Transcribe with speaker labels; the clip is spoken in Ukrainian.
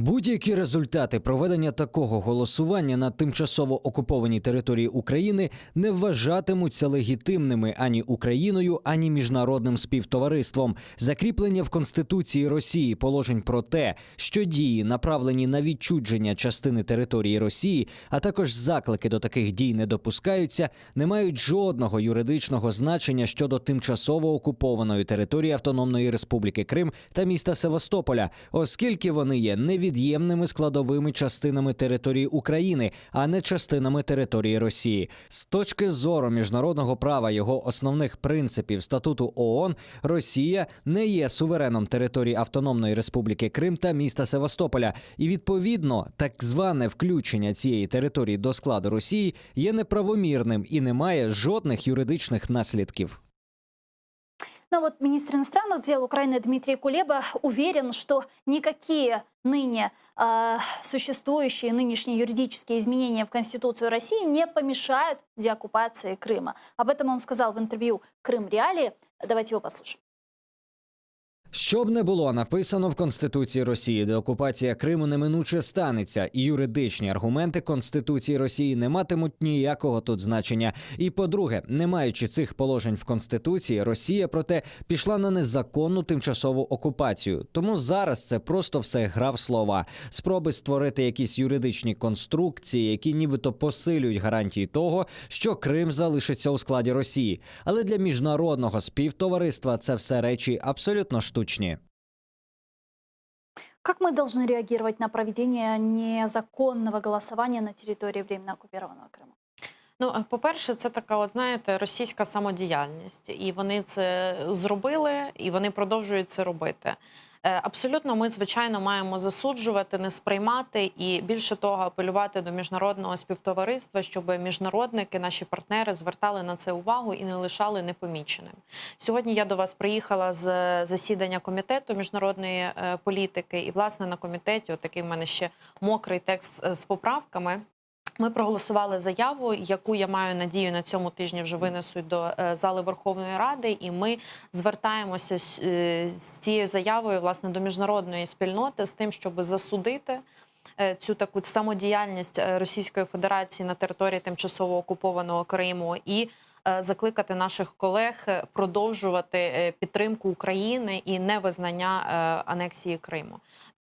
Speaker 1: Будь-які результати проведення такого голосування на тимчасово окупованій території України не вважатимуться легітимними ані Україною, ані міжнародним співтовариством. Закріплення в Конституції Росії положень про те, що дії, направлені на відчуження частини території Росії, а також заклики до таких дій не допускаються, не мають жодного юридичного значення щодо тимчасово окупованої території Автономної Республіки Крим та міста Севастополя, оскільки вони є невід'ємними складовими частинами території України, а не частинами території Росії. З точки зору міжнародного права, його основних принципів статуту ООН, Росія не є сувереном території Автономної Республіки Крим та міста Севастополя. І відповідно, так зване включення цієї території до складу Росії є неправомірним і не має жодних юридичних наслідків.
Speaker 2: Но вот министр иностранных дел Украины Дмитрий Кулеба уверен, что никакие ныне существующие нынешние юридические изменения в Конституцию России не помешают деоккупации Крыма. Об этом он сказал в интервью «Крым Реалии». Давайте его послушаем.
Speaker 1: Що б не було написано в Конституції Росії, деокупація Криму неминуче станеться, і юридичні аргументи Конституції Росії не матимуть ніякого тут значення. І по-друге, не маючи цих положень в Конституції, Росія, проте, пішла на незаконну тимчасову окупацію. Тому зараз це просто все гра в слова. Спроби створити якісь юридичні конструкції, які нібито посилюють гарантії того, що Крим залишиться у складі Росії. Але для міжнародного співтовариства це все речі абсолютно штучні.
Speaker 2: Как мы должны реагировать на проведение незаконного голосования на территории временно оккупированного Крыма?
Speaker 3: Ну, по-перше, це така, от, знаєте, російська самодіяльність. І вони це зробили, і вони продовжують це робити. Абсолютно ми, звичайно, маємо засуджувати, не сприймати і, більше того, апелювати до міжнародного співтовариства, щоб міжнародники, наші партнери звертали на це увагу і не лишали непоміченим. Сьогодні я до вас приїхала з засідання комітету міжнародної політики, і, власне, на комітеті, отакий в мене ще мокрий текст з поправками, ми проголосували заяву, яку, я маю надію, на цьому тижні вже винесуть до зали Верховної Ради, і ми звертаємося з цією заявою, власне, до міжнародної спільноти з тим, щоб засудити цю таку самодіяльність Російської Федерації на території тимчасово окупованого Криму і закликати наших колег продовжувати підтримку України і невизнання анексії Криму.